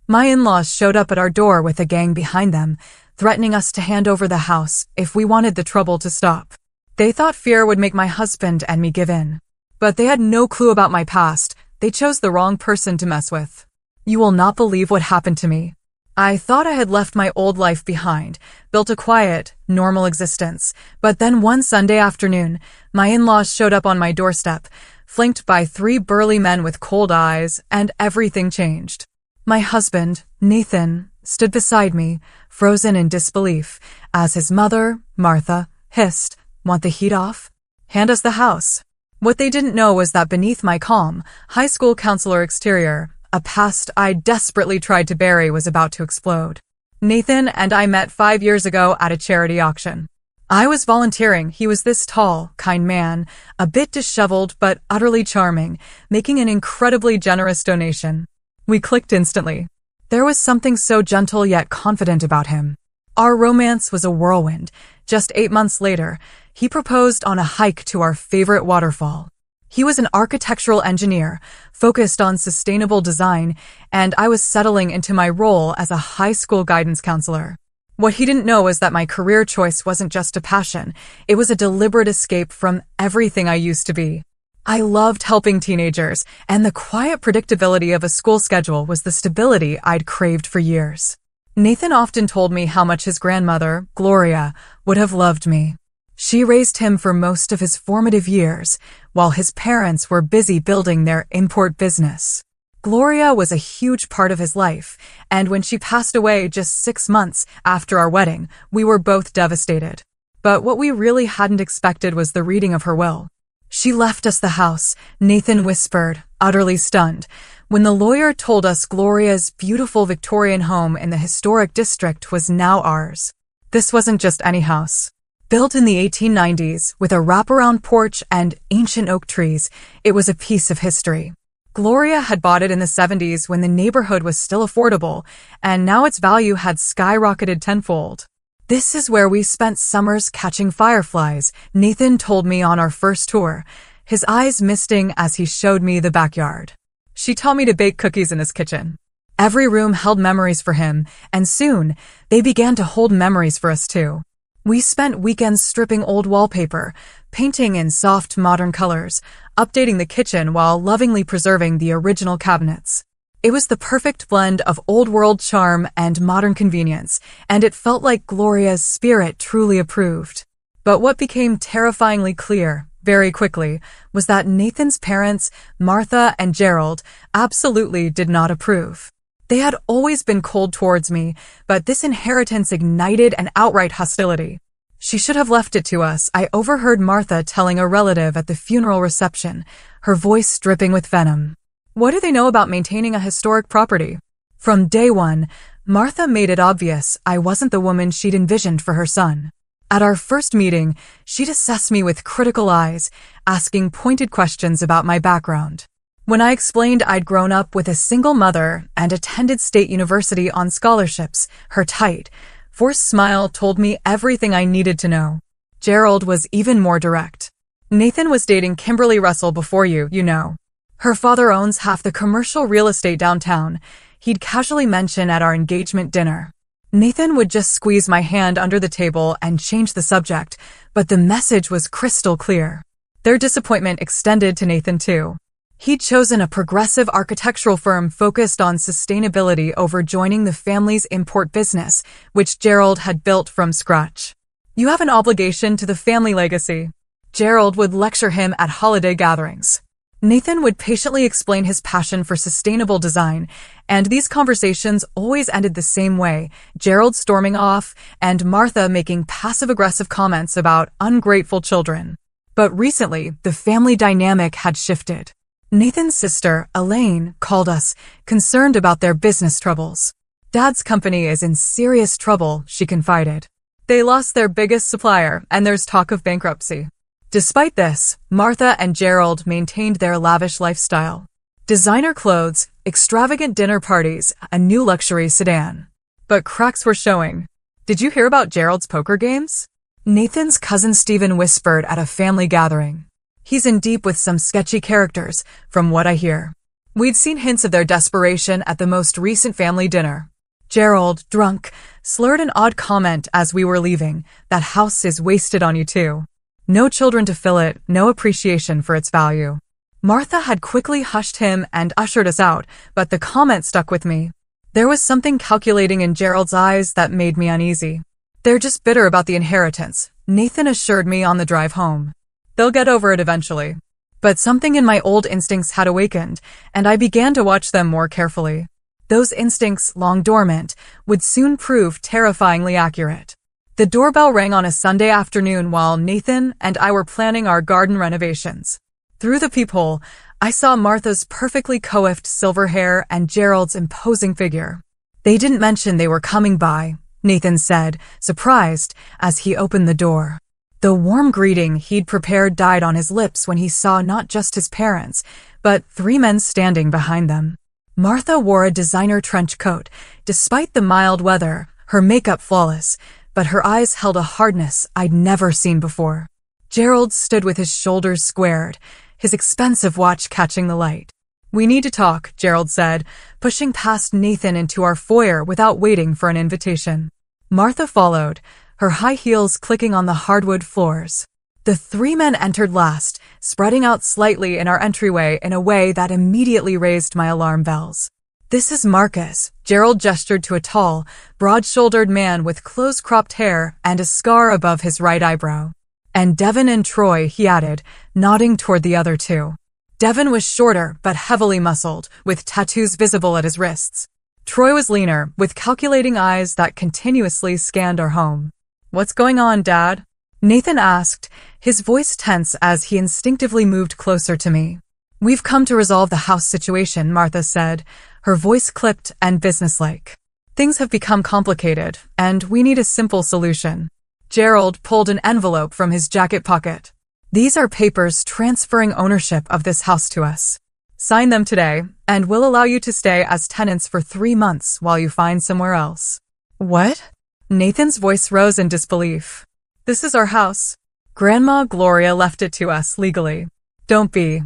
My in-laws showed up at our door with a gang behind them, threatening us to hand over the house if we wanted the trouble to stop. They thought fear would make my husband and me give in. But they had no clue about my past. They chose the wrong person to mess with. You will not believe what happened to me. I thought I had left my old life behind, built a quiet, normal existence. But then one Sunday afternoon, my in-laws showed up on my doorstep, flanked by 3 burly men with cold eyes, and everything changed. My husband, Nathan, stood beside me, frozen in disbelief, as his mother, Martha, hissed, "Want the heat off? Hand us the house." What they didn't know was that beneath my calm, high school counselor exterior, a past I desperately tried to bury was about to explode. Nathan and I met 5 years ago at a charity auction. I was volunteering. He was this tall, kind man, a bit disheveled but utterly charming, making an incredibly generous donation. We clicked instantly. There was something so gentle yet confident about him. Our romance was a whirlwind. Just 8 months later, he proposed on a hike to our favorite waterfall. He was an architectural engineer, focused on sustainable design, and I was settling into my role as a high school guidance counselor. What he didn't know was that my career choice wasn't just a passion, it was a deliberate escape from everything I used to be. I loved helping teenagers, and the quiet predictability of a school schedule was the stability I'd craved for years. Nathan often told me how much his grandmother, Gloria, would have loved me. She raised him for most of his formative years, while his parents were busy building their import business. Gloria was a huge part of his life, and when she passed away just 6 months after our wedding, we were both devastated. But what we really hadn't expected was the reading of her will. "She left us the house," Nathan whispered, utterly stunned, when the lawyer told us Gloria's beautiful Victorian home in the historic district was now ours. This wasn't just any house. Built in the 1890s, with a wraparound porch and ancient oak trees, it was a piece of history. Gloria had bought it in the 70s when the neighborhood was still affordable, and now its value had skyrocketed tenfold. "This is where we spent summers catching fireflies," Nathan told me on our first tour, his eyes misting as he showed me the backyard. "She taught me to bake cookies in this kitchen." Every room held memories for him, and soon, they began to hold memories for us too. We spent weekends stripping old wallpaper, painting in soft modern colors, updating the kitchen while lovingly preserving the original cabinets. It was the perfect blend of old-world charm and modern convenience, and it felt like Gloria's spirit truly approved. But what became terrifyingly clear, very quickly, was that Nathan's parents, Martha and Gerald, absolutely did not approve. They had always been cold towards me, but this inheritance ignited an outright hostility. "She should have left it to us," I overheard Martha telling a relative at the funeral reception, her voice dripping with venom. What do they know about maintaining a historic property? From day one, Martha made it obvious I wasn't the woman she'd envisioned for her son. At our first meeting, she'd assess me with critical eyes, asking pointed questions about my background. When I explained I'd grown up with a single mother and attended State University on scholarships, her tight, forced smile told me everything I needed to know. Gerald was even more direct. "Nathan was dating Kimberly Russell before you know. Her father owns half the commercial real estate downtown," he'd casually mention at our engagement dinner. Nathan would just squeeze my hand under the table and change the subject, but the message was crystal clear. Their disappointment extended to Nathan too. He'd chosen a progressive architectural firm focused on sustainability over joining the family's import business, which Gerald had built from scratch. "You have an obligation to the family legacy," Gerald would lecture him at holiday gatherings. Nathan would patiently explain his passion for sustainable design, and these conversations always ended the same way, Gerald storming off and Martha making passive-aggressive comments about ungrateful children. But recently, the family dynamic had shifted. Nathan's sister, Elaine, called us, concerned about their business troubles. "Dad's company is in serious trouble," she confided. "They lost their biggest supplier, and there's talk of bankruptcy." Despite this, Martha and Gerald maintained their lavish lifestyle. Designer clothes, extravagant dinner parties, a new luxury sedan. But cracks were showing. "Did you hear about Gerald's poker games?" Nathan's cousin Stephen whispered at a family gathering. "He's in deep with some sketchy characters, from what I hear." We'd seen hints of their desperation at the most recent family dinner. Gerald, drunk, slurred an odd comment as we were leaving. That house is wasted on you too. No children to fill it, no appreciation for its value. Martha had quickly hushed him and ushered us out, but the comment stuck with me. There was something calculating in Gerald's eyes that made me uneasy. They're just bitter about the inheritance, Nathan assured me on the drive home. They'll get over it eventually. But something in my old instincts had awakened, and I began to watch them more carefully. Those instincts, long dormant, would soon prove terrifyingly accurate. The doorbell rang on a Sunday afternoon while Nathan and I were planning our garden renovations. Through the peephole, I saw Martha's perfectly coiffed silver hair and Gerald's imposing figure. They didn't mention they were coming by, Nathan said, surprised, as he opened the door. The warm greeting he'd prepared died on his lips when he saw not just his parents, but 3 men standing behind them. Martha wore a designer trench coat. Despite the mild weather, her makeup flawless, but her eyes held a hardness I'd never seen before. Gerald stood with his shoulders squared, his expensive watch catching the light. "We need to talk," Gerald said, pushing past Nathan into our foyer without waiting for an invitation. Martha followed, her high heels clicking on the hardwood floors. The 3 men entered last, spreading out slightly in our entryway in a way that immediately raised my alarm bells. "This is Marcus," Gerald gestured to a tall, broad-shouldered man with close-cropped hair and a scar above his right eyebrow. "And Devin and Troy," he added, nodding toward the other 2. Devin was shorter but heavily muscled, with tattoos visible at his wrists. Troy was leaner, with calculating eyes that continuously scanned our home. "What's going on, Dad?" Nathan asked, his voice tense as he instinctively moved closer to me. "We've come to resolve the house situation," Martha said, her voice clipped and businesslike. "Things have become complicated, and we need a simple solution." Gerald pulled an envelope from his jacket pocket. "These are papers transferring ownership of this house to us. Sign them today, and we'll allow you to stay as tenants for 3 months while you find somewhere else." "What?" Nathan's voice rose in disbelief. "This is our house. Grandma Gloria left it to us legally." "Don't be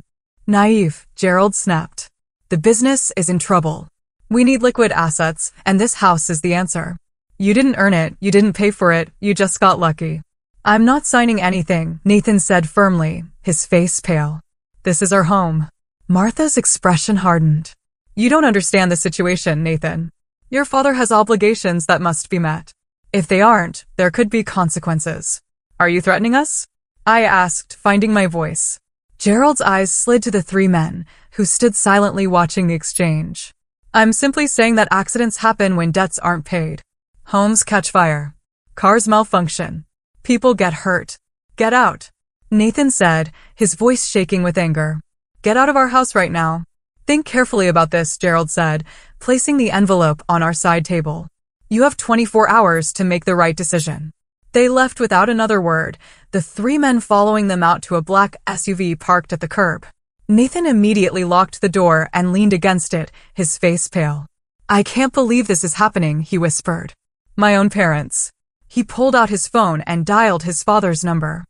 naive," Gerald snapped. "The business is in trouble. We need liquid assets, and this house is the answer. You didn't earn it, you didn't pay for it, you just got lucky." "I'm not signing anything," Nathan said firmly, his face pale. "This is our home." Martha's expression hardened. "You don't understand the situation, Nathan. Your father has obligations that must be met. If they aren't, there could be consequences." "Are you threatening us?" I asked, finding my voice. Gerald's eyes slid to the 3 men, who stood silently watching the exchange. "I'm simply saying that accidents happen when debts aren't paid. Homes catch fire. Cars malfunction. People get hurt. Get out," Nathan said, his voice shaking with anger. "Get out of our house right now." "Think carefully about this," Gerald said, placing the envelope on our side table. "You have 24 hours to make the right decision." They left without another word, the 3 men following them out to a black SUV parked at the curb. Nathan immediately locked the door and leaned against it, his face pale. "I can't believe this is happening," he whispered. "My own parents." He pulled out his phone and dialed his father's number.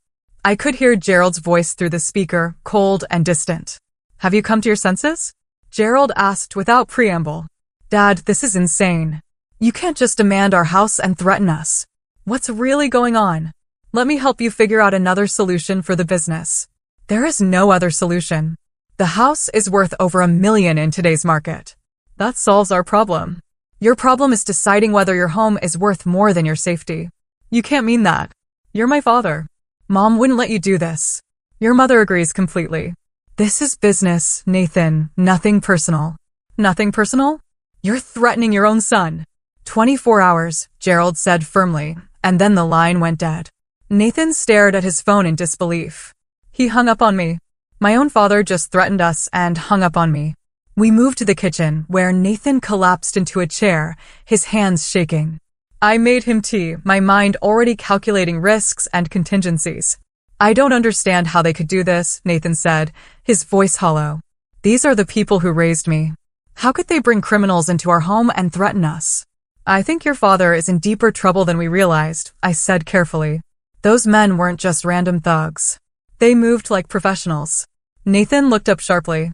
I could hear Gerald's voice through the speaker, cold and distant. "Have you come to your senses?" Gerald asked without preamble. "Dad, this is insane. You can't just demand our house and threaten us. What's really going on? Let me help you figure out another solution for the business." "There is no other solution. The house is worth over $1 million in today's market. That solves our problem. Your problem is deciding whether your home is worth more than your safety. You can't mean that. You're my father. Mom wouldn't let you do this. Your mother agrees completely. This is business, Nathan, nothing personal." "Nothing personal? You're threatening your own son." 24 hours, Gerald said firmly, and then the line went dead. Nathan stared at his phone in disbelief. He hung up on me. My own father just threatened us and hung up on me. We moved to the kitchen, where Nathan collapsed into a chair, his hands shaking. I made him tea, my mind already calculating risks and contingencies. "I don't understand how they could do this," Nathan said, his voice hollow. "These are the people who raised me. How could they bring criminals into our home and threaten us?" "I think your father is in deeper trouble than we realized," I said carefully. "Those men weren't just random thugs. They moved like professionals." Nathan looked up sharply.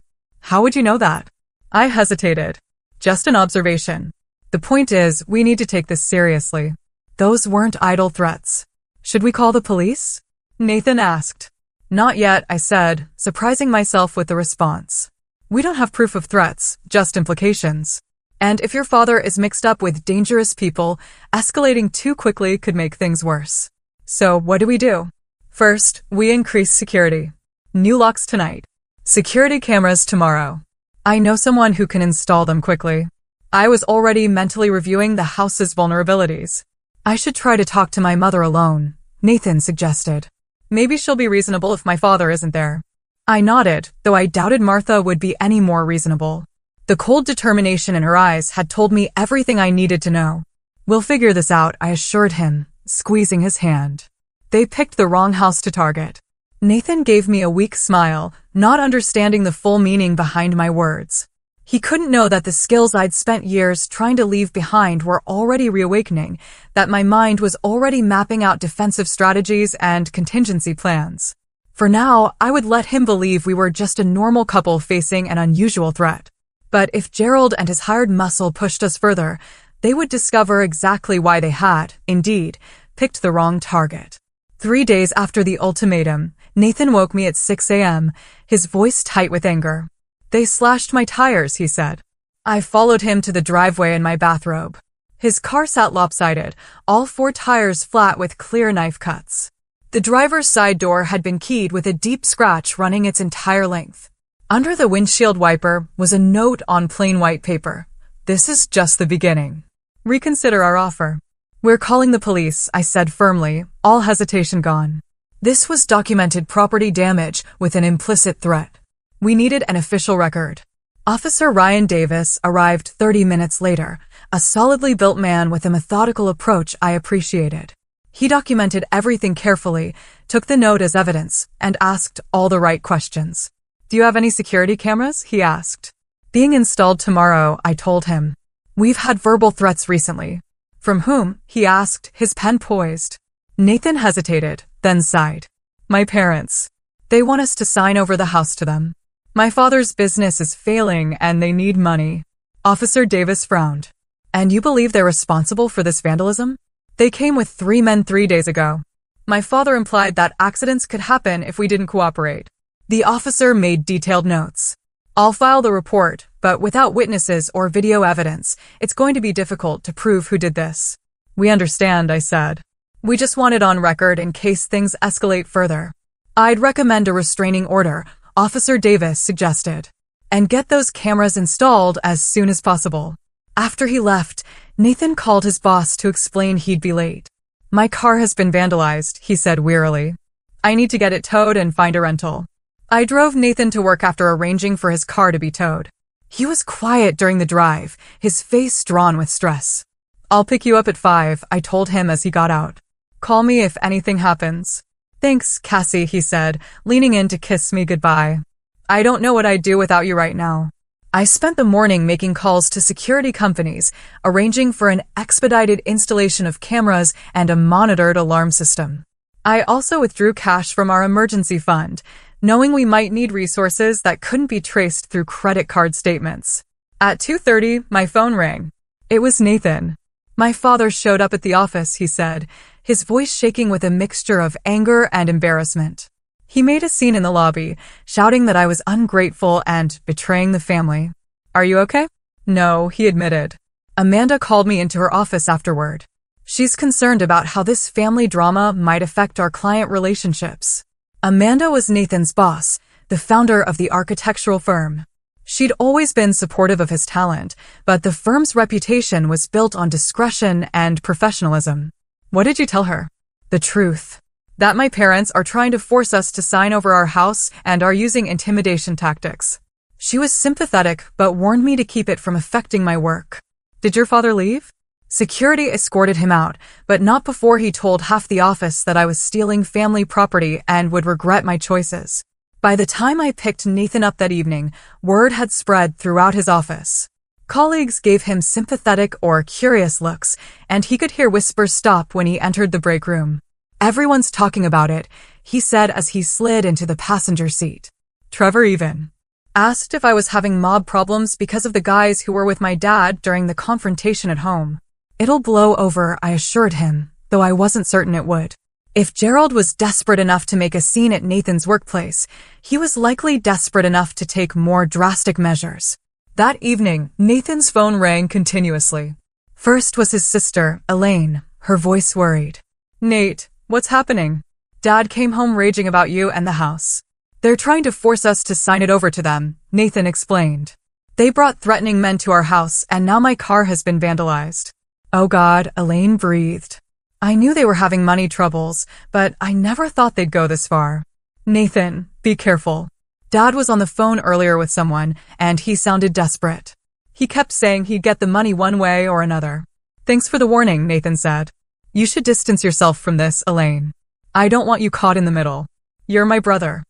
"How would you know that?" I hesitated. Just an observation. The point is, we need to take this seriously. Those weren't idle threats. Should we call the police? Nathan asked. Not yet, I said, surprising myself with the response. We don't have proof of threats, just implications. And if your father is mixed up with dangerous people, escalating too quickly could make things worse. So what do? First, we increase security. New locks tonight. Security cameras tomorrow. I know someone who can install them quickly. I was already mentally reviewing the house's vulnerabilities. I should try to talk to my mother alone, Nathan suggested. Maybe she'll be reasonable if my father isn't there. I nodded, though I doubted Martha would be any more reasonable. The cold determination in her eyes had told me everything I needed to know. We'll figure this out, I assured him, squeezing his hand. They picked the wrong house to target. Nathan gave me a weak smile, not understanding the full meaning behind my words. He couldn't know that the skills I'd spent years trying to leave behind were already reawakening, that my mind was already mapping out defensive strategies and contingency plans. For now, I would let him believe we were just a normal couple facing an unusual threat. But if Gerald and his hired muscle pushed us further, they would discover exactly why they had, indeed, picked the wrong target. 3 days after the ultimatum, Nathan woke me at 6 a.m., his voice tight with anger. They slashed my tires, he said. I followed him to the driveway in my bathrobe. His car sat lopsided, all 4 tires flat with clear knife cuts. The driver's side door had been keyed with a deep scratch running its entire length. Under the windshield wiper was a note on plain white paper. This is just the beginning. Reconsider our offer. We're calling the police, I said firmly, all hesitation gone. This was documented property damage with an implicit threat. We needed an official record. Officer Ryan Davis arrived 30 minutes later, a solidly built man with a methodical approach I appreciated. He documented everything carefully, took the note as evidence, and asked all the right questions. Do you have any security cameras? He asked. Being installed tomorrow, I told him. We've had verbal threats recently. From whom? He asked, his pen poised. Nathan hesitated, then sighed. My parents. They want us to sign over the house to them. My father's business is failing and they need money. Officer Davis frowned. And you believe they're responsible for this vandalism? They came with 3 men 3 days ago. My father implied that accidents could happen if we didn't cooperate. The officer made detailed notes. I'll file the report, but without witnesses or video evidence, it's going to be difficult to prove who did this. We understand, I said. We just want it on record in case things escalate further. I'd recommend a restraining order, Officer Davis suggested. And get those cameras installed as soon as possible. After he left, Nathan called his boss to explain he'd be late. My car has been vandalized, he said wearily. I need to get it towed and find a rental. I drove Nathan to work after arranging for his car to be towed. He was quiet during the drive, his face drawn with stress. I'll pick you up at 5, I told him as he got out. Call me if anything happens. Thanks, Cassie, he said, leaning in to kiss me goodbye. I don't know what I'd do without you right now. I spent the morning making calls to security companies, arranging for an expedited installation of cameras and a monitored alarm system. I also withdrew cash from our emergency fund, knowing we might need resources that couldn't be traced through credit card statements. At 2:30, my phone rang. It was Nathan. My father showed up at the office, he said, his voice shaking with a mixture of anger and embarrassment. He made a scene in the lobby, shouting that I was ungrateful and betraying the family. Are you okay? No, he admitted. Amanda called me into her office afterward. She's concerned about how this family drama might affect our client relationships. Amanda was Nathan's boss, the founder of the architectural firm. She'd always been supportive of his talent, but the firm's reputation was built on discretion and professionalism. What did you tell her? The truth. That my parents are trying to force us to sign over our house and are using intimidation tactics. She was sympathetic, but warned me to keep it from affecting my work. Did your father leave? Security escorted him out, but not before he told half the office that I was stealing family property and would regret my choices. By the time I picked Nathan up that evening, word had spread throughout his office. Colleagues gave him sympathetic or curious looks, and he could hear whispers stop when he entered the break room. Everyone's talking about it, he said as he slid into the passenger seat. Trevor even. Asked if I was having mob problems because of the guys who were with my dad during the confrontation at home. It'll blow over, I assured him, though I wasn't certain it would. If Gerald was desperate enough to make a scene at Nathan's workplace, he was likely desperate enough to take more drastic measures. That evening, Nathan's phone rang continuously. First was his sister, Elaine, her voice worried. "Nate, what's happening? Dad came home raging about you and the house. They're trying to force us to sign it over to them," Nathan explained. "They brought threatening men to our house, and now my car has been vandalized." "Oh God," Elaine breathed. "I knew they were having money troubles, but I never thought they'd go this far." "Nathan, be careful. Dad was on the phone earlier with someone, and he sounded desperate. He kept saying he'd get the money one way or another." "Thanks for the warning," Nathan said. "You should distance yourself from this, Elaine. I don't want you caught in the middle. You're my brother."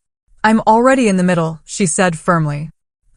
"I'm already in the middle," she said firmly.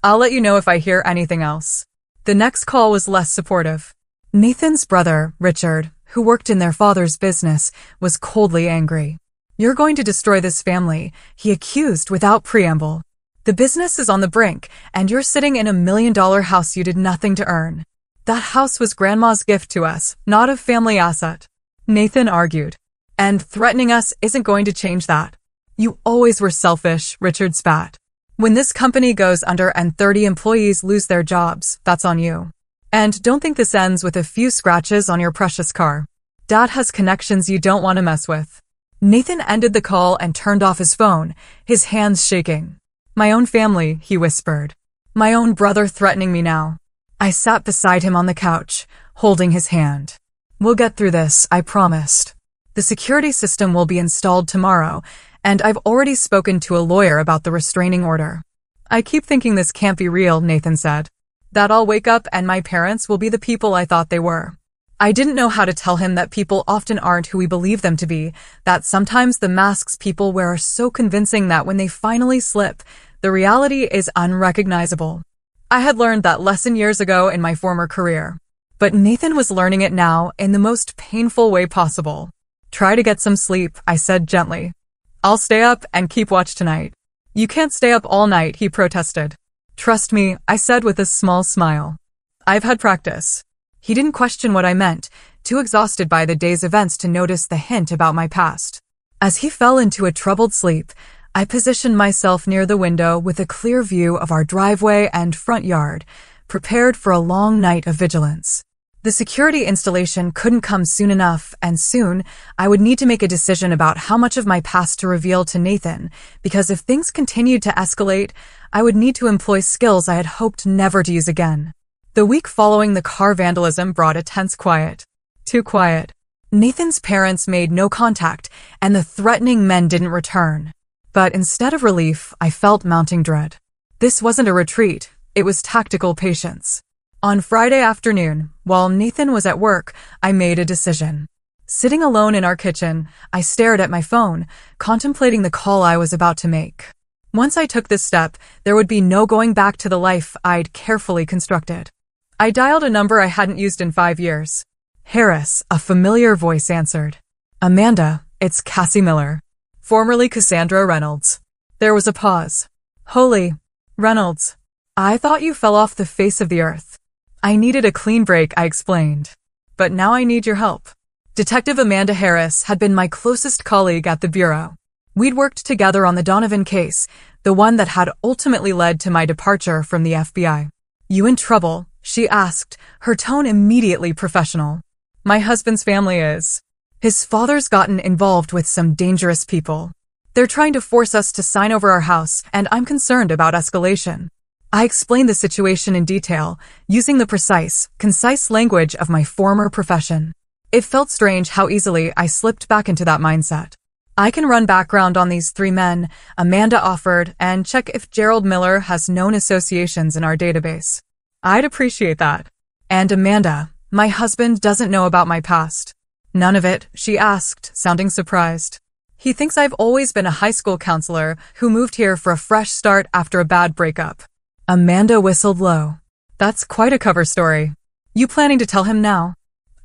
"I'll let you know if I hear anything else." The next call was less supportive. Nathan's brother, Richard, who worked in their father's business, was coldly angry. "You're going to destroy this family," he accused without preamble. "The business is on the brink, and you're sitting in a $1 million house you did nothing to earn. That house was Grandma's gift to us, not a family asset," Nathan argued. "And threatening us isn't going to change that." "You always were selfish," Richard spat. "When this company goes under and 30 employees lose their jobs, that's on you. And don't think this ends with a few scratches on your precious car. Dad has connections you don't want to mess with." Nathan ended the call and turned off his phone, his hands shaking. "My own family," he whispered. "My own brother threatening me now." I sat beside him on the couch, holding his hand. "We'll get through this, I promised. The security system will be installed tomorrow, and I've already spoken to a lawyer about the restraining order." "I keep thinking this can't be real," Nathan said. "That I'll wake up and my parents will be the people I thought they were." I didn't know how to tell him that people often aren't who we believe them to be, that sometimes the masks people wear are so convincing that when they finally slip, the reality is unrecognizable. I had learned that lesson years ago in my former career. But Nathan was learning it now in the most painful way possible. "Try to get some sleep," I said gently. "I'll stay up and keep watch tonight." "You can't stay up all night," he protested. "Trust me," I said with a small smile. "I've had practice." He didn't question what I meant, too exhausted by the day's events to notice the hint about my past. As he fell into a troubled sleep, I positioned myself near the window with a clear view of our driveway and front yard, prepared for a long night of vigilance. The security installation couldn't come soon enough, and soon I would need to make a decision about how much of my past to reveal to Nathan, because if things continued to escalate, I would need to employ skills I had hoped never to use again. The week following the car vandalism brought a tense quiet. Too quiet. Nathan's parents made no contact, and the threatening men didn't return. But instead of relief, I felt mounting dread. This wasn't a retreat, it was tactical patience. On Friday afternoon, while Nathan was at work, I made a decision. Sitting alone in our kitchen, I stared at my phone, contemplating the call I was about to make. Once I took this step, there would be no going back to the life I'd carefully constructed. I dialed a number I hadn't used in 5 years. "Harris," a familiar voice answered. "Amanda, it's Cassie Miller." "Formerly Cassandra Reynolds." There was a pause. "Holy Reynolds. I thought you fell off the face of the earth." "I needed a clean break," I explained. "But now I need your help." Detective Amanda Harris had been my closest colleague at the Bureau. We'd worked together on the Donovan case, the one that had ultimately led to my departure from the FBI. "You in trouble?" she asked, her tone immediately professional. "My husband's family is. His father's gotten involved with some dangerous people. They're trying to force us to sign over our house, and I'm concerned about escalation." I explained the situation in detail, using the precise, concise language of my former profession. It felt strange how easily I slipped back into that mindset. "I can run background on these 3 men," Amanda offered, "and check if Gerald Miller has known associations in our database." "I'd appreciate that." "And Amanda, my husband doesn't know about my past." "None of it?" she asked, sounding surprised. "He thinks I've always been a high school counselor who moved here for a fresh start after a bad breakup." Amanda whistled low. "That's quite a cover story. You planning to tell him now?"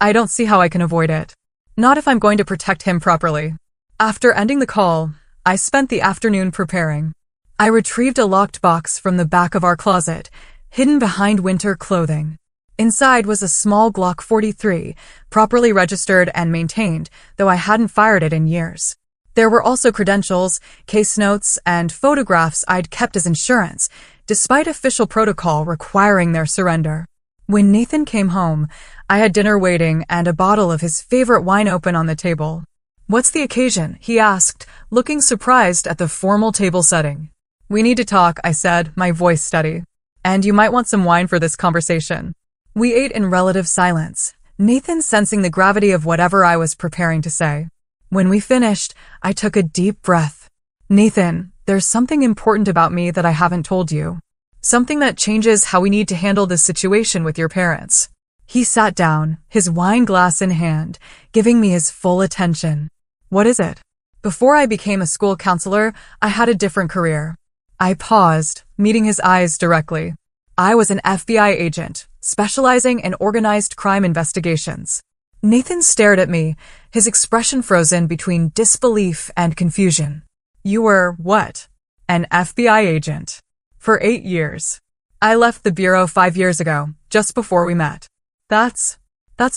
"I don't see how I can avoid it. Not if I'm going to protect him properly." After ending the call, I spent the afternoon preparing. I retrieved a locked box from the back of our closet, hidden behind winter clothing. Inside was a small Glock 43, properly registered and maintained, though I hadn't fired it in years. There were also credentials, case notes, and photographs I'd kept as insurance, despite official protocol requiring their surrender. When Nathan came home, I had dinner waiting and a bottle of his favorite wine open on the table. "What's the occasion?" he asked, looking surprised at the formal table setting. "We need to talk," I said, my voice steady. "And you might want some wine for this conversation." We ate in relative silence, Nathan sensing the gravity of whatever I was preparing to say. When we finished, I took a deep breath. "Nathan, there's something important about me that I haven't told you. Something that changes how we need to handle this situation with your parents." He sat down, his wine glass in hand, giving me his full attention. "What is it?" "Before I became a school counselor, I had a different career." I paused, meeting his eyes directly. "I was an FBI agent, specializing in organized crime investigations." Nathan stared at me, his expression frozen between disbelief and confusion. "You were what?" "An FBI agent. For 8 years. I left the bureau 5 years ago, just before we met." That's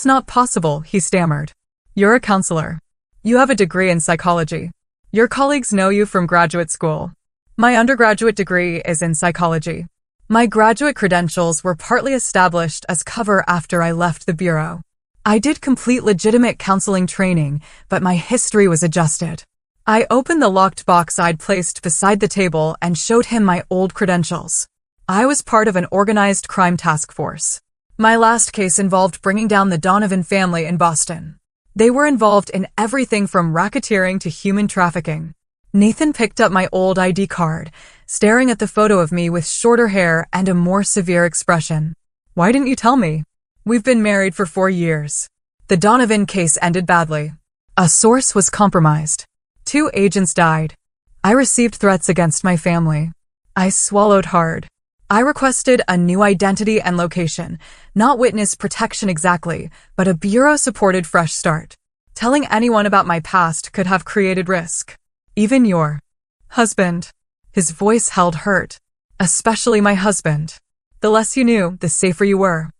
not possible," he stammered. "You're a counselor. You have a degree in psychology. Your colleagues know you from graduate school." "My undergraduate degree is in psychology. My graduate credentials were partly established as cover after I left the bureau. I did complete legitimate counseling training, but my history was adjusted." I opened the locked box I'd placed beside the table and showed him my old credentials. I was part of an organized crime task force. My last case involved bringing down the Donovan family in Boston. They were involved in everything from racketeering to human trafficking. Nathan picked up my old ID card, staring at the photo of me with shorter hair and a more severe expression. "Why didn't you tell me? We've been married for 4 years. The Donovan case ended badly. A source was compromised. 2 agents died. I received threats against my family." I swallowed hard. I requested a new identity and location, not witness protection exactly, but a bureau-supported fresh start. Telling anyone about my past could have created risk. "Even your husband." His voice held hurt. "Especially my husband. The less you knew, the safer you were."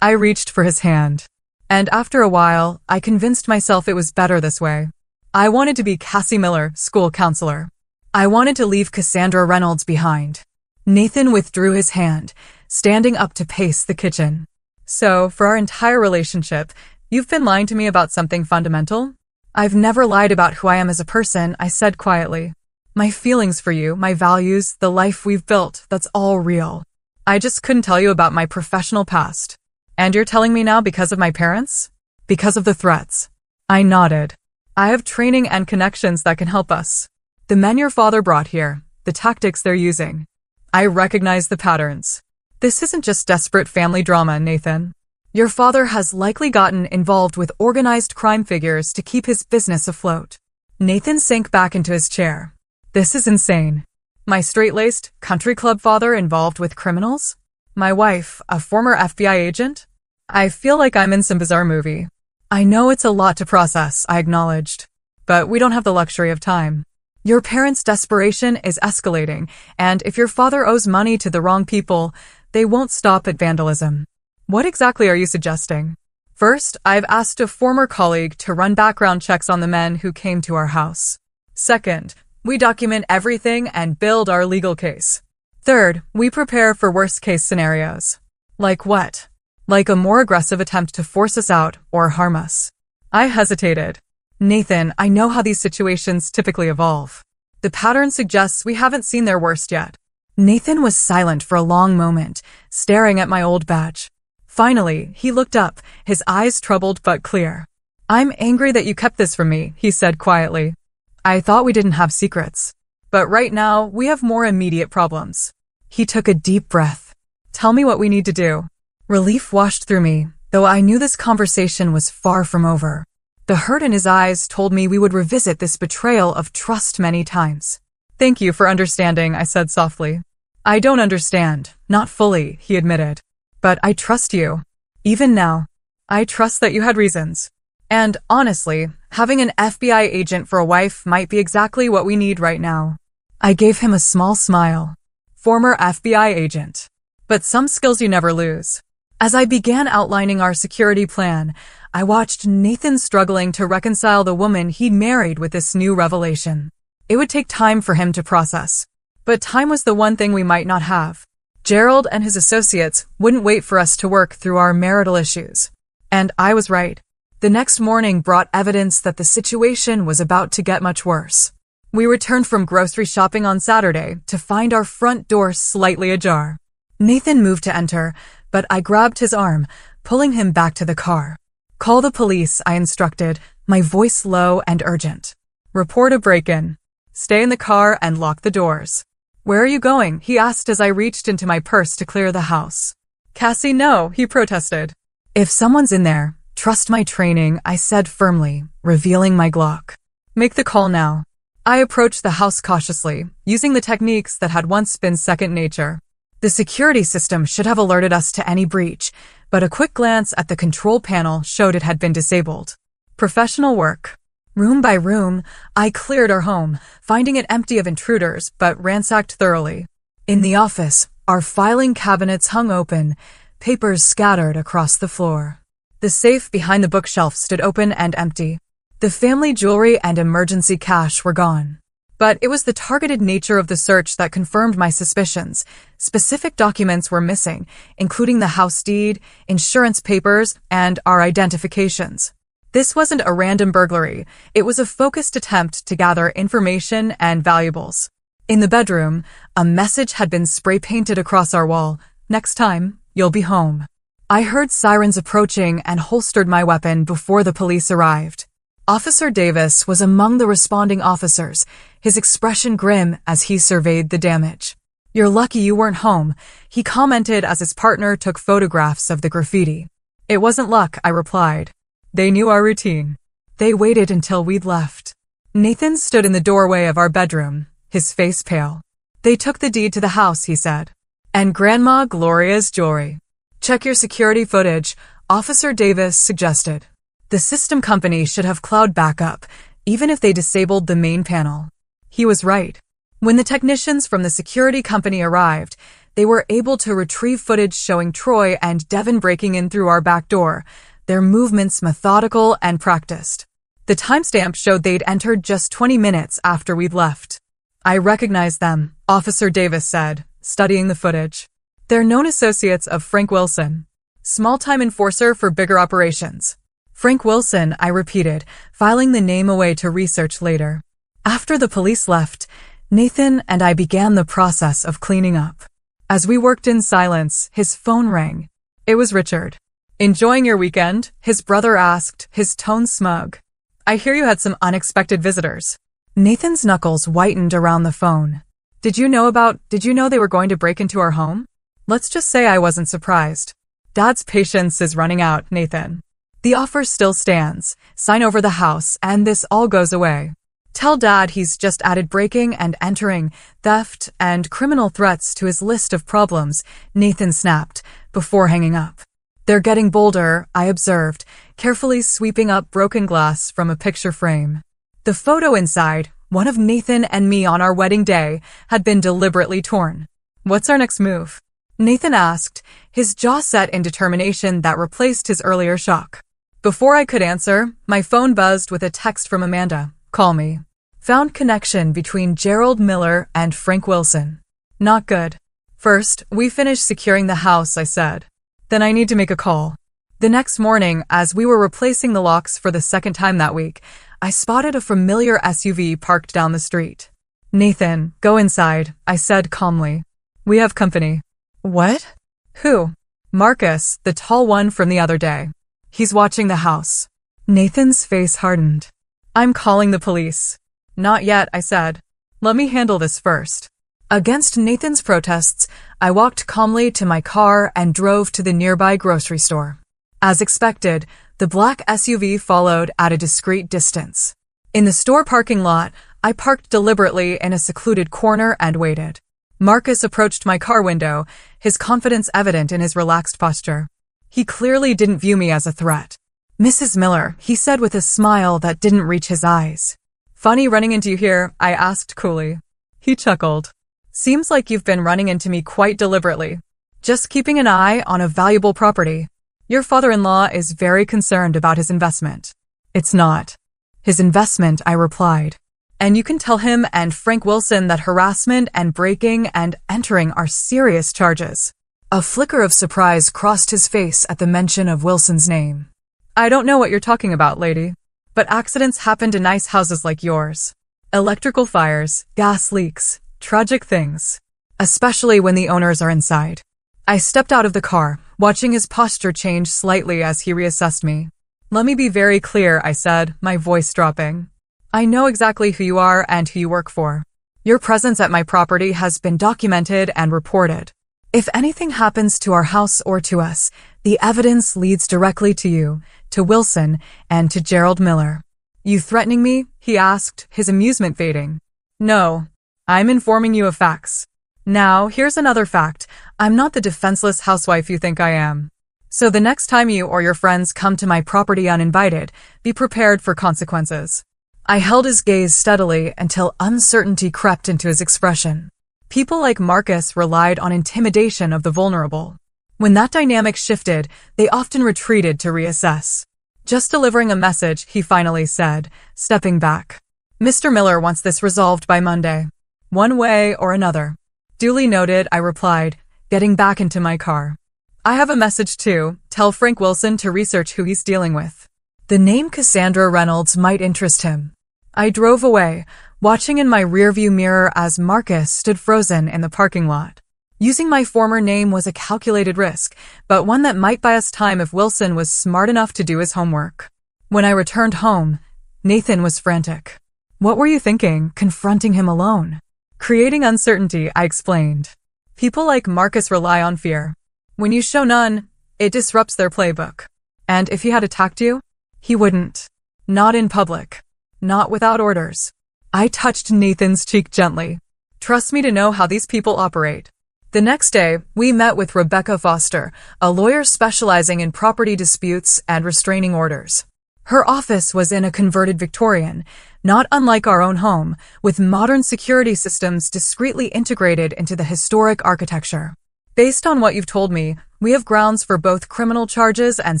I reached for his hand. And after a while, I convinced myself it was better this way. I wanted to be Cassie Miller, school counselor. I wanted to leave Cassandra Reynolds behind. Nathan withdrew his hand, standing up to pace the kitchen. "So, for our entire relationship, you've been lying to me about something fundamental?" "I've never lied about who I am as a person," I said quietly. "My feelings for you, my values, the life we've built, that's all real. I just couldn't tell you about my professional past." "And you're telling me now because of my parents?" "Because of the threats." I nodded. "I have training and connections that can help us. The men your father brought here, the tactics they're using. I recognize the patterns. This isn't just desperate family drama, Nathan. Your father has likely gotten involved with organized crime figures to keep his business afloat." Nathan sank back into his chair. "This is insane. My straight-laced, country club father involved with criminals? My wife, a former FBI agent? I feel like I'm in some bizarre movie." "I know it's a lot to process," I acknowledged. "But we don't have the luxury of time. Your parents' desperation is escalating, and if your father owes money to the wrong people, they won't stop at vandalism." "What exactly are you suggesting?" "First, I've asked a former colleague to run background checks on the men who came to our house. Second, we document everything and build our legal case. Third, we prepare for worst-case scenarios." "Like what?" "Like a more aggressive attempt to force us out or harm us." I hesitated. "Nathan, I know how these situations typically evolve. The pattern suggests we haven't seen their worst yet." Nathan was silent for a long moment, staring at my old badge. Finally, he looked up, his eyes troubled but clear. "I'm angry that you kept this from me," he said quietly. "I thought we didn't have secrets. But right now, we have more immediate problems." He took a deep breath. "Tell me what we need to do." Relief washed through me, though I knew this conversation was far from over. The hurt in his eyes told me we would revisit this betrayal of trust many times. "Thank you for understanding," I said softly. "I don't understand, not fully," he admitted. "But I trust you. Even now, I trust that you had reasons. And honestly, having an FBI agent for a wife might be exactly what we need right now." I gave him a small smile. Former FBI agent. But some skills you never lose. As I began outlining our security plan, I watched Nathan struggling to reconcile the woman he married with this new revelation. It would take time for him to process. But time was the one thing we might not have. Gerald and his associates wouldn't wait for us to work through our marital issues. And I was right. The next morning brought evidence that the situation was about to get much worse. We returned from grocery shopping on Saturday to find our front door slightly ajar. Nathan moved to enter, but I grabbed his arm, pulling him back to the car. Call the police, I instructed, my voice low and urgent. Report a break-in. Stay in the car and lock the doors. Where are you going? He asked as I reached into my purse to clear the house. Cassie, no, he protested. If someone's in there, trust my training, I said firmly, revealing my Glock. Make the call now. I approached the house cautiously, using the techniques that had once been second nature. The security system should have alerted us to any breach, but a quick glance at the control panel showed it had been disabled. Professional work. Room by room, I cleared our home, finding it empty of intruders, but ransacked thoroughly. In the office, our filing cabinets hung open, papers scattered across the floor. The safe behind the bookshelf stood open and empty. The family jewelry and emergency cash were gone. But it was the targeted nature of the search that confirmed my suspicions. Specific documents were missing, including the house deed, insurance papers, and our identifications. This wasn't a random burglary. It was a focused attempt to gather information and valuables. In the bedroom, a message had been spray-painted across our wall. Next time, you'll be home. I heard sirens approaching and holstered my weapon before the police arrived. Officer Davis was among the responding officers, his expression grim as he surveyed the damage. You're lucky you weren't home, he commented as his partner took photographs of the graffiti. It wasn't luck, I replied. They knew our routine. They waited until we'd left. Nathan stood in the doorway of our bedroom, his face pale. They took the deed to the house, he said. And Grandma Gloria's jewelry. Check your security footage, Officer Davis suggested. The system company should have cloud backup, even if they disabled the main panel. He was right. When the technicians from the security company arrived, they were able to retrieve footage showing Troy and Devin breaking in through our back door, their movements methodical and practiced. The timestamp showed they'd entered just 20 minutes after we'd left. I recognized them, Officer Davis said, studying the footage. They're known associates of Frank Wilson, small-time enforcer for bigger operations. Frank Wilson, I repeated, filing the name away to research later. After the police left, Nathan and I began the process of cleaning up. As we worked in silence, his phone rang. It was Richard. Enjoying your weekend? His brother asked, his tone smug. I hear you had some unexpected visitors. Nathan's knuckles whitened around the phone. Did you know they were going to break into our home? Let's just say I wasn't surprised. Dad's patience is running out, Nathan. The offer still stands. Sign over the house, and this all goes away. Tell Dad he's just added breaking and entering, theft, and criminal threats to his list of problems, Nathan snapped, before hanging up. They're getting bolder, I observed, carefully sweeping up broken glass from a picture frame. The photo inside, one of Nathan and me on our wedding day, had been deliberately torn. What's our next move? Nathan asked, his jaw set in determination that replaced his earlier shock. Before I could answer, my phone buzzed with a text from Amanda. Call me. Found connection between Gerald Miller and Frank Wilson. Not good. First, we finished securing the house, I said. Then I need to make a call. The next morning, as we were replacing the locks for the second time that week, I spotted a familiar SUV parked down the street. Nathan, go inside, I said calmly. We have company. What? Who? Marcus, the tall one from the other day. He's watching the house. Nathan's face hardened. I'm calling the police. Not yet, I said. Let me handle this first. Against Nathan's protests, I walked calmly to my car and drove to the nearby grocery store. As expected, the black SUV followed at a discreet distance. In the store parking lot, I parked deliberately in a secluded corner and waited. Marcus approached my car window, his confidence evident in his relaxed posture. He clearly didn't view me as a threat. Mrs. Miller, he said with a smile that didn't reach his eyes. Funny running into you here, I asked coolly. He chuckled. Seems like you've been running into me quite deliberately. Just keeping an eye on a valuable property. Your father-in-law is very concerned about his investment. It's not his investment, I replied. And you can tell him and Frank Wilson that harassment and breaking and entering are serious charges. A flicker of surprise crossed his face at the mention of Wilson's name. I don't know what you're talking about, lady. But accidents happen to nice houses like yours. Electrical fires, gas leaks, tragic things. Especially when the owners are inside. I stepped out of the car, watching his posture change slightly as he reassessed me. Let me be very clear, I said, my voice dropping. I know exactly who you are and who you work for. Your presence at my property has been documented and reported. If anything happens to our house or to us, the evidence leads directly to you, to Wilson, and to Gerald Miller. You threatening me? He asked, his amusement fading. No. I'm informing you of facts. Now, here's another fact. I'm not the defenseless housewife you think I am. So the next time you or your friends come to my property uninvited, be prepared for consequences. I held his gaze steadily until uncertainty crept into his expression. People like Marcus relied on intimidation of the vulnerable. When that dynamic shifted, they often retreated to reassess. Just delivering a message, he finally said, stepping back. Mr. Miller wants this resolved by Monday. One way or another. Duly noted, I replied, getting back into my car. I have a message too. Tell Frank Wilson to research who he's dealing with. The name Cassandra Reynolds might interest him. I drove away, watching in my rearview mirror as Marcus stood frozen in the parking lot. Using my former name was a calculated risk, but one that might buy us time if Wilson was smart enough to do his homework. When I returned home, Nathan was frantic. What were you thinking, confronting him alone? Creating uncertainty, I explained. People like Marcus rely on fear. When you show none, it disrupts their playbook. And if he had attacked you, he wouldn't. Not in public. Not without orders. I touched Nathan's cheek gently. Trust me to know how these people operate. The next day, we met with Rebecca Foster, a lawyer specializing in property disputes and restraining orders. Her office was in a converted Victorian, not unlike our own home, with modern security systems discreetly integrated into the historic architecture. Based on what you've told me, we have grounds for both criminal charges and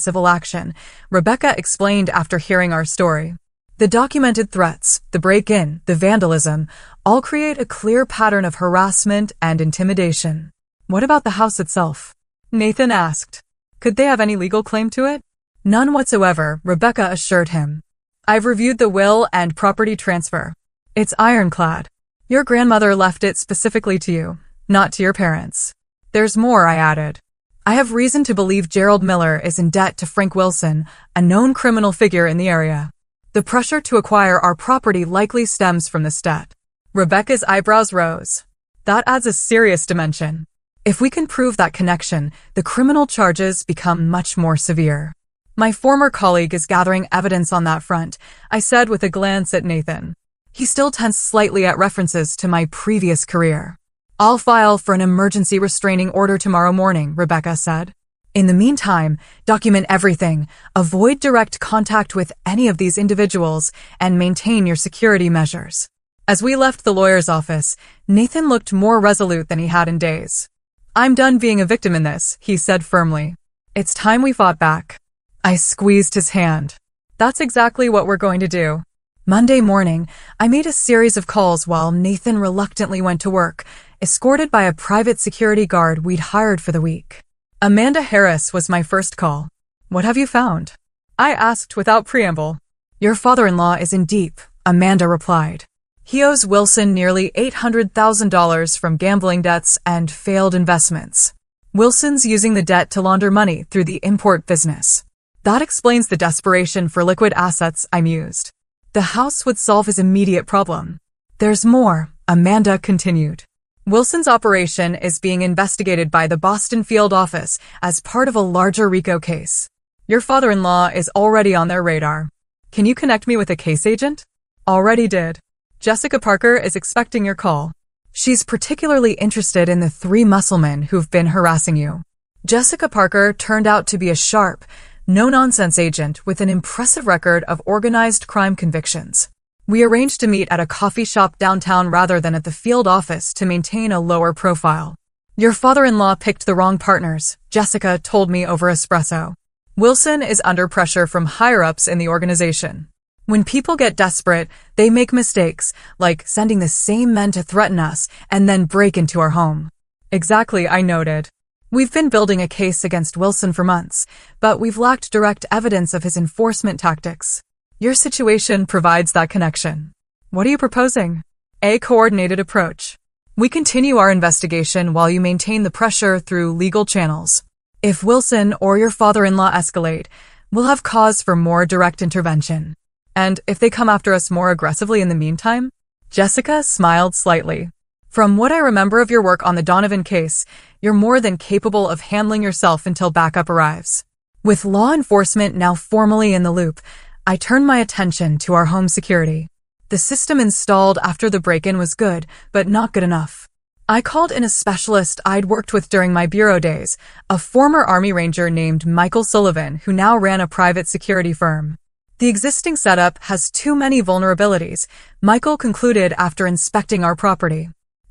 civil action, Rebecca explained after hearing our story. The documented threats, the break-in, the vandalism, all create a clear pattern of harassment and intimidation. What about the house itself? Nathan asked. Could they have any legal claim to it? None whatsoever, Rebecca assured him. I've reviewed the will and property transfer. It's ironclad. Your grandmother left it specifically to you, not to your parents. There's more, I added. I have reason to believe Gerald Miller is in debt to Frank Wilson, a known criminal figure in the area. The pressure to acquire our property likely stems from this debt. Rebecca's eyebrows rose. That adds a serious dimension. If we can prove that connection, the criminal charges become much more severe. My former colleague is gathering evidence on that front, I said with a glance at Nathan. He still tensed slightly at references to my previous career. I'll file for an emergency restraining order tomorrow morning, Rebecca said. In the meantime, document everything, avoid direct contact with any of these individuals, and maintain your security measures. As we left the lawyer's office, Nathan looked more resolute than he had in days. I'm done being a victim in this, he said firmly. It's time we fought back. I squeezed his hand. That's exactly what we're going to do. Monday morning, I made a series of calls while Nathan reluctantly went to work, escorted by a private security guard we'd hired for the week. Amanda Harris was my first call. What have you found? I asked without preamble. Your father-in-law is in deep, Amanda replied. He owes Wilson nearly $800,000 from gambling debts and failed investments. Wilson's using the debt to launder money through the import business. That explains the desperation for liquid assets, I mused. The house would solve his immediate problem. There's more, Amanda continued. Wilson's operation is being investigated by the Boston field office as part of a larger RICO case. Your father-in-law is already on their radar. Can you connect me with a case agent? Already did. Jessica Parker is expecting your call. She's particularly interested in the 3 musclemen who've been harassing you. Jessica Parker turned out to be a sharp, no-nonsense agent with an impressive record of organized crime convictions. We arranged to meet at a coffee shop downtown rather than at the field office to maintain a lower profile. Your father-in-law picked the wrong partners, Jessica told me over espresso. Wilson is under pressure from higher-ups in the organization. When people get desperate, they make mistakes, like sending the same men to threaten us and then break into our home. Exactly, I noted. We've been building a case against Wilson for months, but we've lacked direct evidence of his enforcement tactics. Your situation provides that connection. What are you proposing? A coordinated approach. We continue our investigation while you maintain the pressure through legal channels. If Wilson or your father-in-law escalate, we'll have cause for more direct intervention. And if they come after us more aggressively in the meantime? Jessica smiled slightly. From what I remember of your work on the Donovan case, you're more than capable of handling yourself until backup arrives. With law enforcement now formally in the loop, I turned my attention to our home security. The system installed after the break-in was good, but not good enough. I called in a specialist I'd worked with during my bureau days, a former Army Ranger named Michael Sullivan, who now ran a private security firm. The existing setup has too many vulnerabilities, Michael concluded after inspecting our property.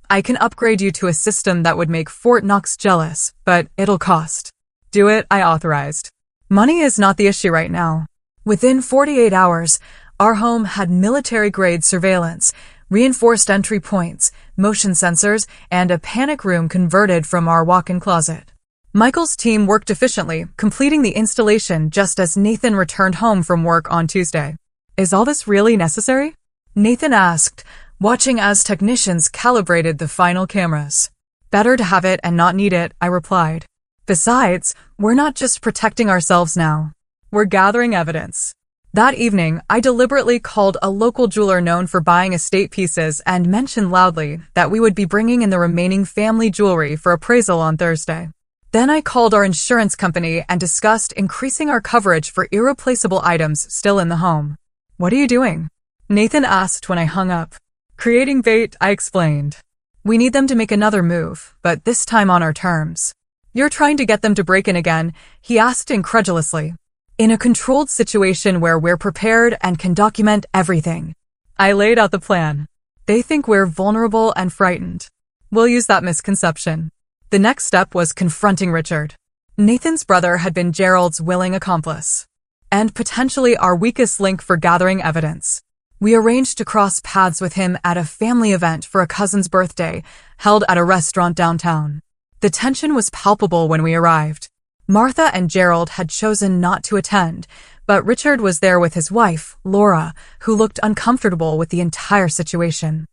I can upgrade you to a system that would make Fort Knox jealous, but it'll cost. Do it, I authorized. Money is not the issue right now. Within 48 hours, our home had military-grade surveillance, reinforced entry points, motion sensors, and a panic room converted from our walk-in closet. Michael's team worked efficiently, completing the installation just as Nathan returned home from work on Tuesday. Is all this really necessary? Nathan asked, watching as technicians calibrated the final cameras. Better to have it and not need it, I replied. Besides, we're not just protecting ourselves now. We're gathering evidence. That evening, I deliberately called a local jeweler known for buying estate pieces and mentioned loudly that we would be bringing in the remaining family jewelry for appraisal on Thursday. Then I called our insurance company and discussed increasing our coverage for irreplaceable items still in the home. What are you doing? Nathan asked when I hung up. Creating bait, I explained. We need them to make another move, but this time on our terms. You're trying to get them to break in again, he asked incredulously. In a controlled situation where we're prepared and can document everything. I laid out the plan. They think we're vulnerable and frightened. We'll use that misconception. The next step was confronting Richard. Nathan's brother had been Gerald's willing accomplice, and potentially our weakest link for gathering evidence. We arranged to cross paths with him at a family event for a cousin's birthday, held at a restaurant downtown. The tension was palpable when we arrived. Martha and Gerald had chosen not to attend, but Richard was there with his wife, Laura, who looked uncomfortable with the entire situation.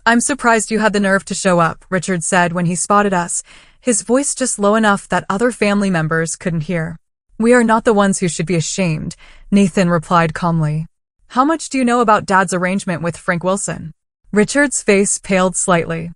I'm surprised you had the nerve to show up, Richard said when he spotted us, his voice just low enough that other family members couldn't hear. We are not the ones who should be ashamed, Nathan replied calmly. How much do you know about Dad's arrangement with Frank Wilson? Richard's face paled slightly.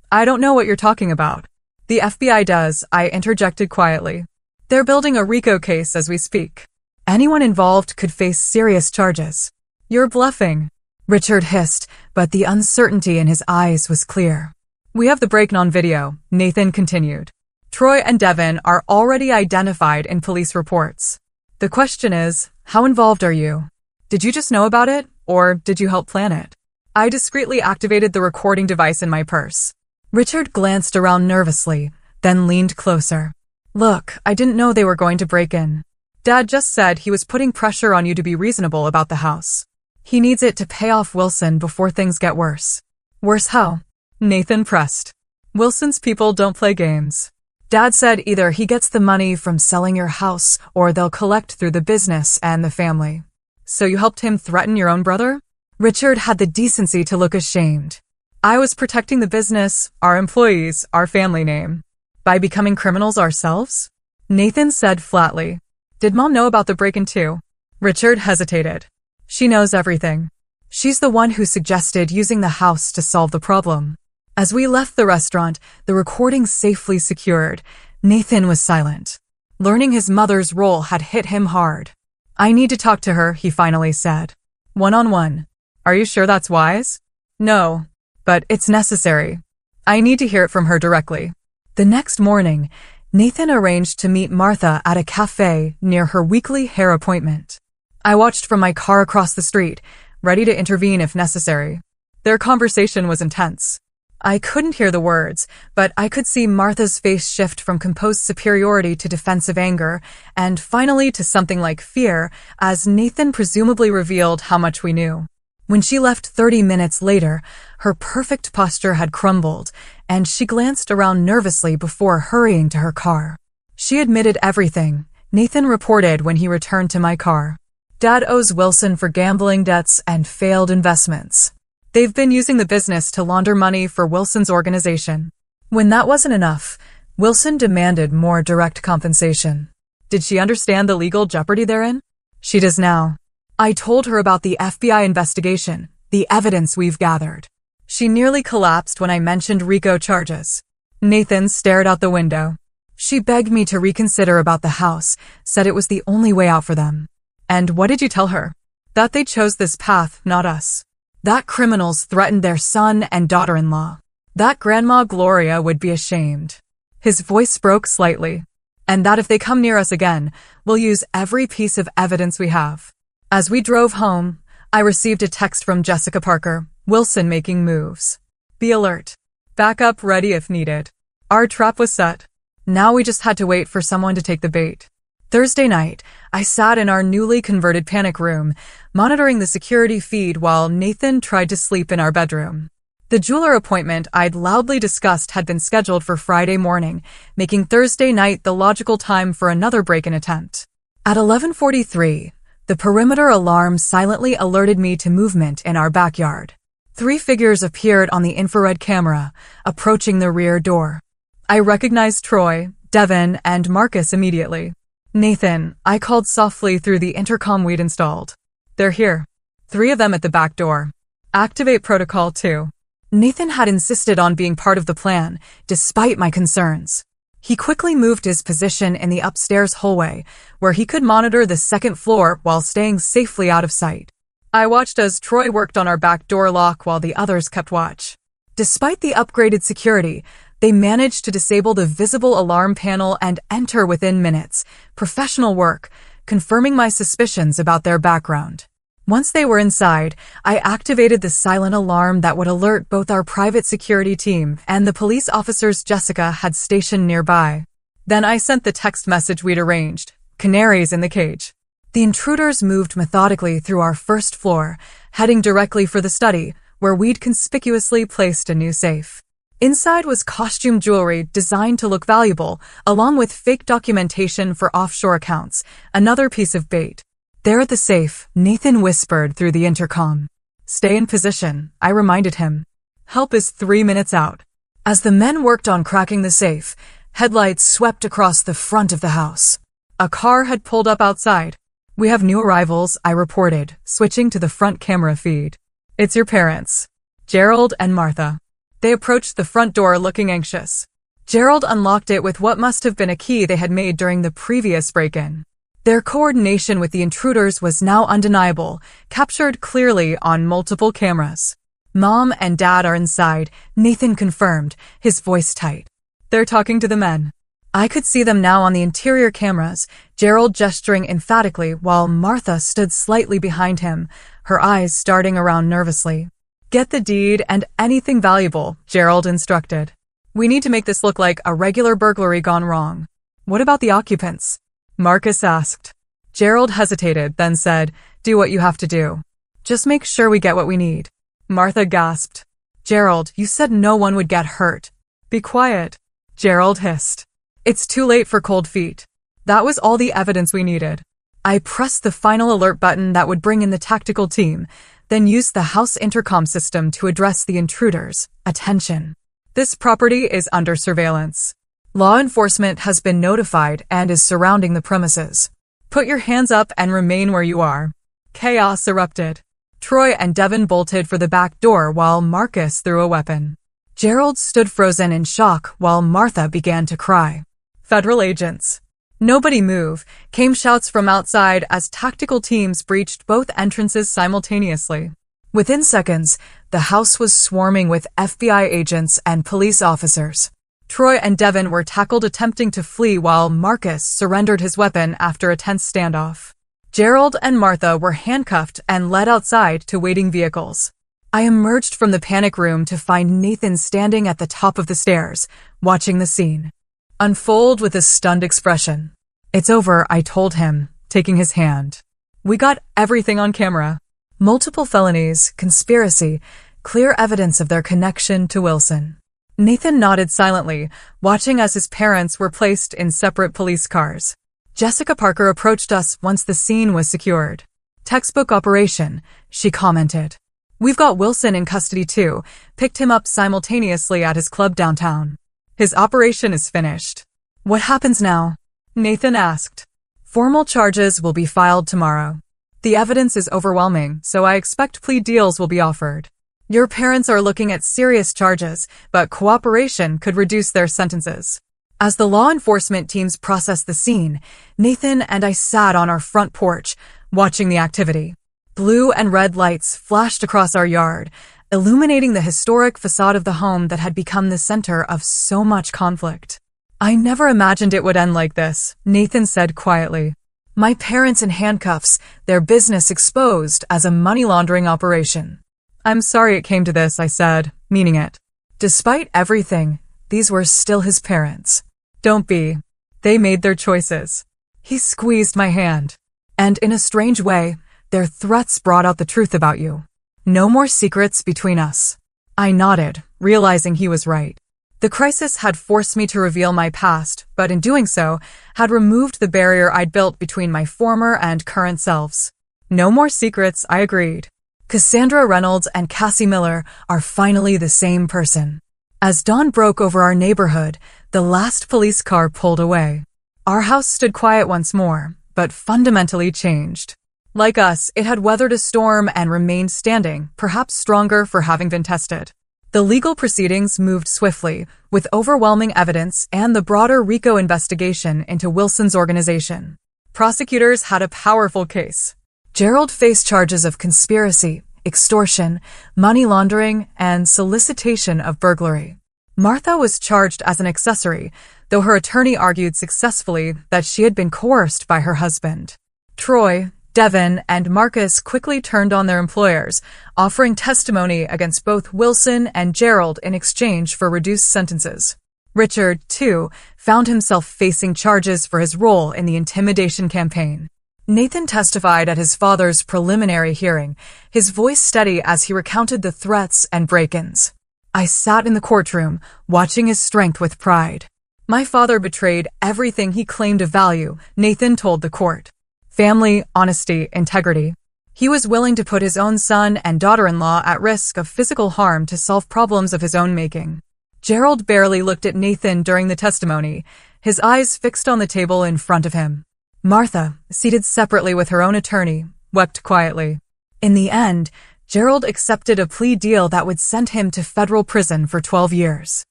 I don't know what you're talking about. The FBI does, I interjected quietly. They're building a RICO case as we speak. Anyone involved could face serious charges. You're bluffing, Richard hissed, but the uncertainty in his eyes was clear. We have the break-in on video, Nathan continued. Troy and Devin are already identified in police reports. The question is, how involved are you? Did you just know about it, or did you help plan it? I discreetly activated the recording device in my purse. Richard glanced around nervously, then leaned closer. Look, I didn't know they were going to break in. Dad just said he was putting pressure on you to be reasonable about the house. He needs it to pay off Wilson before things get worse. Worse how? Nathan pressed. Wilson's people don't play games. Dad said either he gets the money from selling your house or they'll collect through the business and the family. So you helped him threaten your own brother? Richard had the decency to look ashamed. I was protecting the business, our employees, our family name. By becoming criminals ourselves? Nathan said flatly. Did Mom know about the break-in too? Richard hesitated. She knows everything. She's the one who suggested using the house to solve the problem. As we left the restaurant, the recording safely secured, Nathan was silent. Learning his mother's role had hit him hard. I need to talk to her, he finally said. One-on-one. Are you sure that's wise? No, but it's necessary. I need to hear it from her directly. The next morning, Nathan arranged to meet Martha at a cafe near her weekly hair appointment. I watched from my car across the street, ready to intervene if necessary. Their conversation was intense. I couldn't hear the words, but I could see Martha's face shift from composed superiority to defensive anger, and finally to something like fear, as Nathan presumably revealed how much we knew. When she left 30 minutes later, her perfect posture had crumbled, and she glanced around nervously before hurrying to her car. She admitted everything, Nathan reported when he returned to my car. Dad owes Wilson for gambling debts and failed investments. They've been using the business to launder money for Wilson's organization. When that wasn't enough, Wilson demanded more direct compensation. Did she understand the legal jeopardy therein? She does now. I told her about the FBI investigation, the evidence we've gathered. She nearly collapsed when I mentioned RICO charges. Nathan stared out the window. She begged me to reconsider about the house, said it was the only way out for them. And what did you tell her? That they chose this path, not us. That criminals threatened their son and daughter-in-law. That Grandma Gloria would be ashamed. His voice broke slightly. And that if they come near us again, we'll use every piece of evidence we have. As we drove home, I received a text from Jessica Parker, Wilson making moves. Be alert. Backup ready if needed. Our trap was set. Now we just had to wait for someone to take the bait. Thursday night, I sat in our newly converted panic room, monitoring the security feed while Nathan tried to sleep in our bedroom. The jeweler appointment I'd loudly discussed had been scheduled for Friday morning, making Thursday night the logical time for another break-in attempt. At 11:43, the perimeter alarm silently alerted me to movement in our backyard. 3 figures appeared on the infrared camera, approaching the rear door. I recognized Troy, Devin, and Marcus immediately. Nathan, I called softly through the intercom we'd installed. They're here. 3 of them at the back door. Activate Protocol 2. Nathan had insisted on being part of the plan, despite my concerns. He quickly moved his position in the upstairs hallway, where he could monitor the second floor while staying safely out of sight. I watched as Troy worked on our back door lock while the others kept watch. Despite the upgraded security, they managed to disable the visible alarm panel and enter within minutes. Professional work, confirming my suspicions about their background. Once they were inside, I activated the silent alarm that would alert both our private security team and the police officers Jessica had stationed nearby. Then I sent the text message we'd arranged, canaries in the cage. The intruders moved methodically through our first floor, heading directly for the study, where we'd conspicuously placed a new safe. Inside was costume jewelry designed to look valuable, along with fake documentation for offshore accounts, another piece of bait. There at the safe, Nathan whispered through the intercom. Stay in position, I reminded him. Help is 3 minutes out. As the men worked on cracking the safe, headlights swept across the front of the house. A car had pulled up outside. We have new arrivals, I reported, switching to the front camera feed. It's your parents, Gerald and Martha. They approached the front door looking anxious. Gerald unlocked it with what must have been a key they had made during the previous break-in. Their coordination with the intruders was now undeniable, captured clearly on multiple cameras. Mom and Dad are inside, Nathan confirmed, his voice tight. They're talking to the men. I could see them now on the interior cameras, Gerald gesturing emphatically while Martha stood slightly behind him, her eyes darting around nervously. Get the deed and anything valuable, Gerald instructed. We need to make this look like a regular burglary gone wrong. What about the occupants? Marcus asked. Gerald hesitated, then said, do what you have to do. Just make sure we get what we need. Martha gasped. Gerald, you said no one would get hurt. Be quiet. Gerald hissed. It's too late for cold feet. That was all the evidence we needed. I pressed the final alert button that would bring in the tactical team, then used the house intercom system to address the intruders. Attention. This property is under surveillance. Law enforcement has been notified and is surrounding the premises. Put your hands up and remain where you are. Chaos erupted. Troy and Devin bolted for the back door while Marcus threw a weapon. Gerald stood frozen in shock while Martha began to cry. Federal agents. Nobody move, came shouts from outside as tactical teams breached both entrances simultaneously. Within seconds, the house was swarming with FBI agents and police officers. Troy and Devin were tackled attempting to flee while Marcus surrendered his weapon after a tense standoff. Gerald and Martha were handcuffed and led outside to waiting vehicles. I emerged from the panic room to find Nathan standing at the top of the stairs, watching the scene unfold with a stunned expression. "It's over," I told him, taking his hand. "We got everything on camera. Multiple felonies, conspiracy, clear evidence of their connection to Wilson." Nathan nodded silently, watching as his parents were placed in separate police cars. Jessica Parker approached us once the scene was secured. "Textbook operation," she commented. "We've got Wilson in custody too, picked him up simultaneously at his club downtown. His operation is finished." "What happens now?" Nathan asked. "Formal charges will be filed tomorrow. The evidence is overwhelming, so I expect plea deals will be offered. Your parents are looking at serious charges, but cooperation could reduce their sentences." As the law enforcement teams processed the scene, Nathan and I sat on our front porch, watching the activity. Blue and red lights flashed across our yard, illuminating the historic facade of the home that had become the center of so much conflict. "I never imagined it would end like this," Nathan said quietly. "My parents in handcuffs, their business exposed as a money laundering operation." "I'm sorry it came to this," I said, meaning it. Despite everything, these were still his parents. "Don't be. They made their choices." He squeezed my hand. "And in a strange way, their threats brought out the truth about you. No more secrets between us." I nodded, realizing he was right. The crisis had forced me to reveal my past, but in doing so, had removed the barrier I'd built between my former and current selves. "No more secrets," I agreed. Cassandra Reynolds and Cassie Miller are finally the same person. As dawn broke over our neighborhood, the last police car pulled away. Our house stood quiet once more, but fundamentally changed. Like us, it had weathered a storm and remained standing, perhaps stronger for having been tested. The legal proceedings moved swiftly, with overwhelming evidence and the broader RICO investigation into Wilson's organization. Prosecutors had a powerful case. Gerald faced charges of conspiracy, extortion, money laundering, and solicitation of burglary. Martha was charged as an accessory, though her attorney argued successfully that she had been coerced by her husband. Troy, Devin, and Marcus quickly turned on their employers, offering testimony against both Wilson and Gerald in exchange for reduced sentences. Richard, too, found himself facing charges for his role in the intimidation campaign. Nathan testified at his father's preliminary hearing, his voice steady as he recounted the threats and break-ins. I sat in the courtroom, watching his strength with pride. "My father betrayed everything he claimed to value," Nathan told the court. "Family, honesty, integrity. He was willing to put his own son and daughter-in-law at risk of physical harm to solve problems of his own making." Gerald barely looked at Nathan during the testimony, his eyes fixed on the table in front of him. Martha, seated separately with her own attorney, wept quietly. In the end, Gerald accepted a plea deal that would send him to federal prison for 12 years.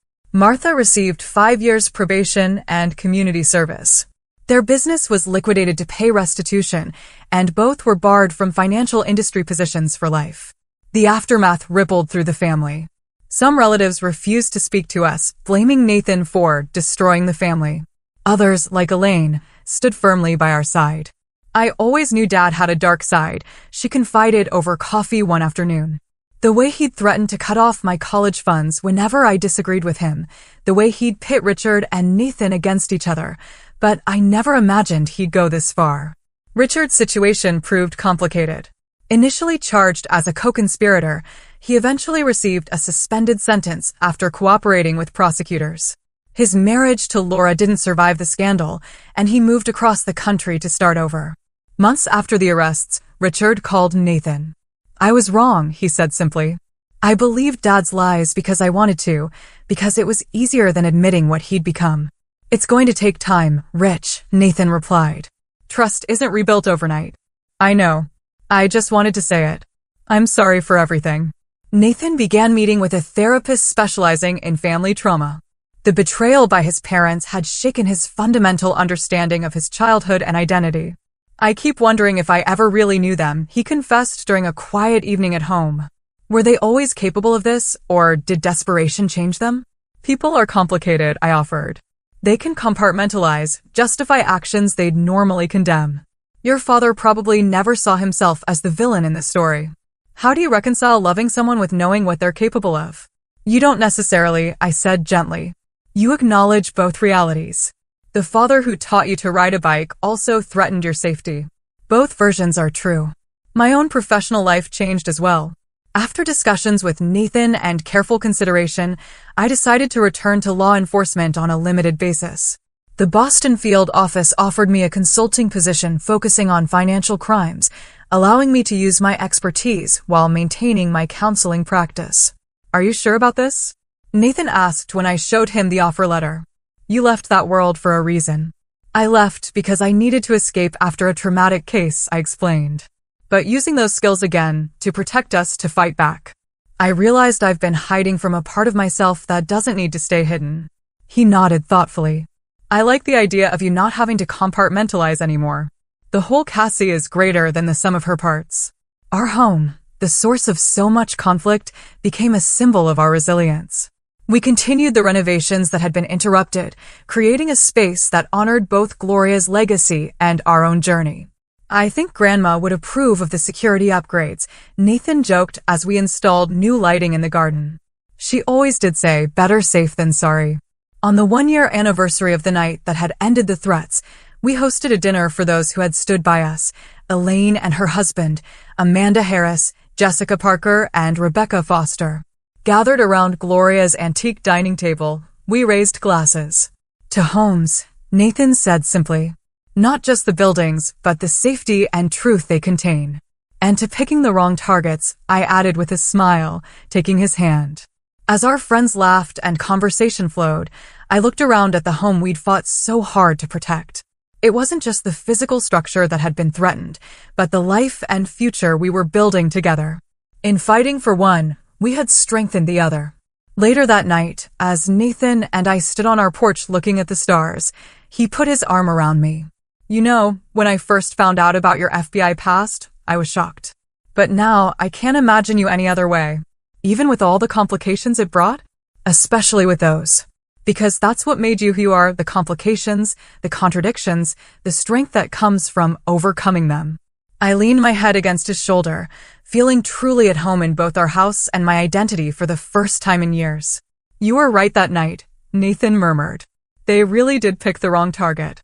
Martha received 5 years probation and community service. Their business was liquidated to pay restitution, and both were barred from financial industry positions for life. The aftermath rippled through the family. Some relatives refused to speak to us, blaming Nathan for destroying the family. Others, like Elaine, stood firmly by our side. "I always knew Dad had a dark side," she confided over coffee one afternoon. "The way he'd threatened to cut off my college funds whenever I disagreed with him, the way he'd pit Richard and Nathan against each other, but I never imagined he'd go this far." Richard's situation proved complicated. Initially charged as a co-conspirator, he eventually received a suspended sentence after cooperating with prosecutors. His marriage to Laura didn't survive the scandal, and he moved across the country to start over. Months after the arrests, Richard called Nathan. "I was wrong," he said simply. "I believed Dad's lies because I wanted to, because it was easier than admitting what he'd become." "It's going to take time, Rich," Nathan replied. "Trust isn't rebuilt overnight." "I know. I just wanted to say it. I'm sorry for everything." Nathan began meeting with a therapist specializing in family trauma. The betrayal by his parents had shaken his fundamental understanding of his childhood and identity. "I keep wondering if I ever really knew them," he confessed during a quiet evening at home. "Were they always capable of this, or did desperation change them?" "People are complicated," I offered. "They can compartmentalize, justify actions they'd normally condemn. Your father probably never saw himself as the villain in this story. How do you reconcile loving someone with knowing what they're capable of? You don't necessarily, I said gently. You acknowledge both realities. The father who taught you to ride a bike also threatened your safety. Both versions are true. My own professional life changed as well. After discussions with Nathan and careful consideration, I decided to return to law enforcement on a limited basis. The Boston field office offered me a consulting position focusing on financial crimes, allowing me to use my expertise while maintaining my counseling practice. Are you sure about this? Nathan asked when I showed him the offer letter. You left that world for a reason. I left because I needed to escape after a traumatic case, I explained. But using those skills again to protect us to fight back. I realized I've been hiding from a part of myself that doesn't need to stay hidden. He nodded thoughtfully. I like the idea of you not having to compartmentalize anymore. The whole Cassie is greater than the sum of her parts. Our home, the source of so much conflict, became a symbol of our resilience. We continued the renovations that had been interrupted, creating a space that honored both Gloria's legacy and our own journey. I think Grandma would approve of the security upgrades, Nathan joked as we installed new lighting in the garden. She always did say, better safe than sorry. On the one-year anniversary of the night that had ended the threats, we hosted a dinner for those who had stood by us, Elaine and her husband, Amanda Harris, Jessica Parker, and Rebecca Foster. Gathered around Gloria's antique dining table, we raised glasses. To homes, Nathan said simply. Not just the buildings, but the safety and truth they contain. And to picking the wrong targets, I added with a smile, taking his hand. As our friends laughed and conversation flowed, I looked around at the home we'd fought so hard to protect. It wasn't just the physical structure that had been threatened, but the life and future we were building together. In fighting for one, we had strengthened the other. Later that night, as Nathan and I stood on our porch looking at the stars, he put his arm around me. You know, when I first found out about your FBI past, I was shocked. But now, I can't imagine you any other way. Even with all the complications it brought? Especially with those. Because that's what made you who you are, the complications, the contradictions, the strength that comes from overcoming them. I leaned my head against his shoulder, feeling truly at home in both our house and my identity for the first time in years. You were right that night, Nathan murmured. They really did pick the wrong target.